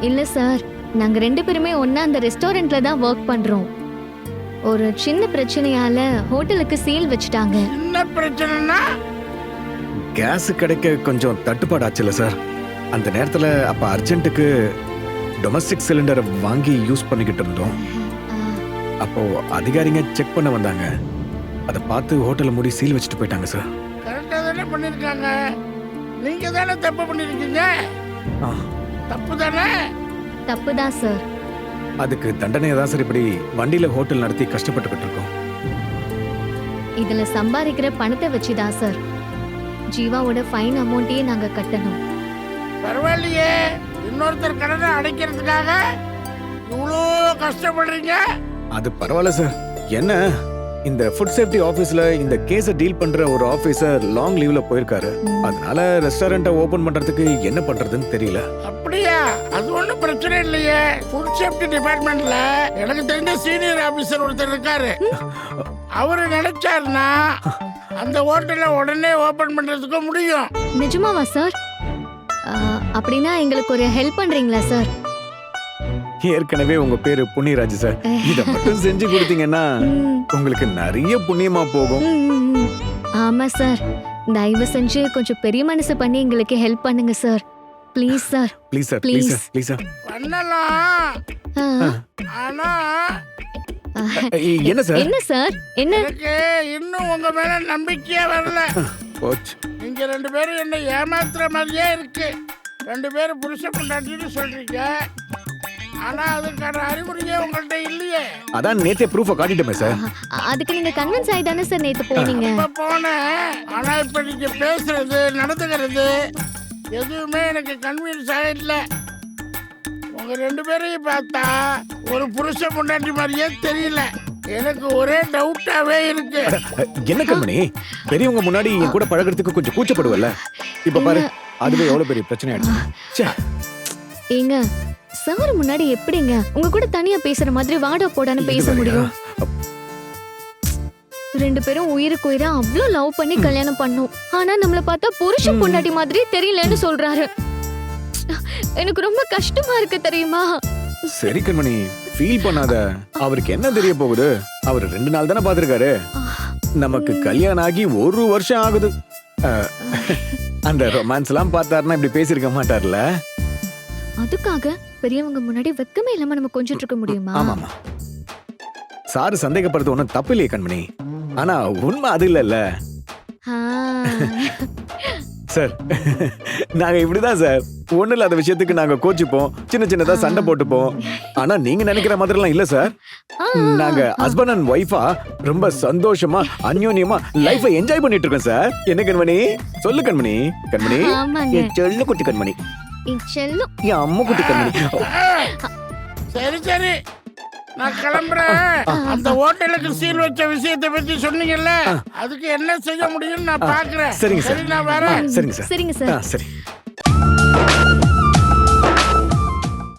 இல்ல சார், நாங்க 2 பேருமே ஒண்ணா அந்த ரெஸ்டாரண்ட்ல தான் ஒர்க் பண்றோம். ஒரு சின்ன பிரச்சனையால ஹோட்டலுக்கு சீல் வச்சுட்டாங்க. என்ன பிரச்சனைனா? கேஸ் கிடைக்க கொஞ்சம் தட்டுப்பாடு ஆச்சுல சார். அந்த நேரத்துல அப்ப அர்ஜென்ட்டுக்கு டொமஸ்டிக் சிலிண்டரை வாங்கி யூஸ் பண்ணிக்கிட்டு இருந்தோம். அப்போ அதிகாரிங்க செக் பண்ண வந்தாங்க. அதை பார்த்து ஹோட்டலை மூடி சீல் வச்சுட்டு போயிட்டாங்க சார். கரெக்டா தானே பண்ணிருக்காங்க. நீங்க தானே தப்பு பண்ணிருக்கீங்க. தப்பு தானே? தப்பு தான் சார். அதுக்கு தண்டனையை தான் சார் இப்படி வண்டியில ஹோட்டல் நடத்தி கஷ்டப்பட்டுக்கிட்டு இருக்கோம். இதுல சம்பாதிக்கிற பணத்தை வச்சுதான் சார் ஜீவாவோட ஃபைன் அமௌண்ட்டையே நாங்க கட்டணும். பரவாயில்லையே, இன்னொருத்தர் கடனை அடைக்கிறதுக்காக இவ்வளோ கஷ்டப்படுறீங்க. அது பரவாயில்ல சார். என்ன இந்த ஃபுட் சேஃப்டி ஆபீஸ்ல இந்த கேஸை டீல் பண்ற ஒரு ஆபீசர் லாங் லீவ்ல போயிருக்காரு. அதனால ரெஸ்டாரண்ட்டை ஓபன் பண்றதுக்கு என்ன பண்றதுன்னு தெரியல. அப்படியா? அது ஒன்றும் பிரச்சனை இல்லையே. ஃபுட் சேஃப்டி டிபார்ட்மெண்ட்ல எனக்கு தெரிஞ்ச சீனியர் ஆபீசர் ஒருத்தர் இருக்காரு. அவரு நினைச்சாருன்னா அந்த ஹோட்டலை உடனே ஓபன் பண்றதுக்கு முடியும். நிஜமாவா சார்? அப்படின்னா எங்களுக்கு ஒரு ஹெல்ப் பண்றீங்களா சார்? ஏற்கனவே உங்க பேரு புண்ணியராஜ் சார். இத மட்டும் செஞ்சு கொடுத்தீங்கன்னா உங்களுக்கு நிறைய புண்ணியமா போகும். ஆமா சார், தயவு செஞ்சு கொஞ்சம் பெரிய மனசு பண்ணி எங்களுக்கு ஹெல்ப் பண்ணுங்க sir. Please sir. Please sir, please sir, please sir. பண்ணலாம். ஆனா என்ன சார்? என்ன சார்? என்ன? எனக்கு இன்னும் உங்க மேல நம்பிக்கையே வரல. போச்சு. நீங்க 2 பேரும் என்ன ஏமாத்துற மாதிரியே இருக்கு. 2 பேரும் புருஷ பொண்டாட்டின்னு சொல்றீங்க. ஆனா அதுக்கான அறிகுறியே உங்கள்ட்ட இல்லையே. அதான் நேத்தே ப்ரூஃபை காட்டிட்டோமே சார். அதுக்கு நீங்க கன்வின்ஸ் ஆயி தானே சார் நேத்து போனீங்க? இப்ப போனேன். ஆனா இப்ப நீங்க பேசுறது நடந்துக்கிறது எதுவுமே எனக்கு கன்வின்ஸ் ஆகல. உங்க 2 பேரையும் பார்த்தா ஒரு புருஷ பொண்டாட்டி மாதிரியே தெரியல. எனக்கு ஒரே டவுட்டாவே இருக்கு. என்ன கண்மணி, பெரியவங்க முன்னாடி என் கூட பழகிறதுக்கு கொஞ்சம் கூச்சப்படுவல்ல. இப்ப பாரு, அதுவே எவ்வளவு பெரிய பிரச்சனை ஆயிடுச்சு. ஏங்க சார் முன்னாடி எப்படிங்க உங்க கூட தனியா பேசுற மாதிரி வாடா போடான்னு பேச முடியும்? 2 பேரும் உயிருக்கு உயிரா அவ்வளவு லவ் பண்ணி கல்யாணம் பண்ணோம். ஆனா நம்மள பார்த்தா புருஷன் பொண்டாட்டி மாதிரி தெரியலன்னு சொல்றாரு. எனக்கு ரொம்ப கஷ்டமா இருக்கு தெரியுமா? சரி கண்மணி, ஃபீல் பண்ணாத. அவருக்கு என்ன தெரிய போகுது? அவர் 2 நாள் தானே பாத்துருக்காரு. நமக்கு கல்யாணம் ஆகி 1 வருஷம் ஆகுது. அந்த ரொமான்ஸ் எல்லாம் பார்த்தாருன்னா இப்படி பேசிருக்க மாட்டார்ல. அதுக்காக பெரியவங்க முன்னாடி வெக்கமே இல்லாம நம்ம கொஞ்சிட்டு இருக்க முடியுமா? ஆமாமா, சாரு சந்தேகப்படுறது ஒண்ணும் தப்பு இல்லையே கண்மணி. ஆனா உண்மை அது இல்லல்ல சார். நாங்க இப்படிதான் சார், ஒண்ணு இல்லாத விஷயத்துக்கு நாங்க கோச்சிப்போம், சின்ன சின்னதா சண்டை போட்டுப்போம். ஆனா நீங்க நினைக்கிற மாதிரி எல்லாம் இல்ல சார். நாங்க ஹஸ்பண்ட் அண்ட் ஒய்ஃபா ரொம்ப சந்தோஷமா அந்யோன்யமா லைஃபை என்ஜாய் பண்ணிட்டு இருக்கோம் சார். என்ன கண்மணி? சொல்லு கண்மணி. கண்மணி, என் செல்ல குட்டி கண்மணி, என் அம்மா குட்டி கண்மணி. சரி சரி, நான் கிளம்புறேன். அந்த ஹோட்டலுக்கு சீல் வச்ச விஷயத்தை பத்தி சொன்னீங்கல்ல, அதுக்கு என்ன செய்ய முடியும்னு நான் பாக்குறேன். சரிங்க சார். சரி, நான் வரேன். சரிங்க சார். சரிங்க சார். சரி.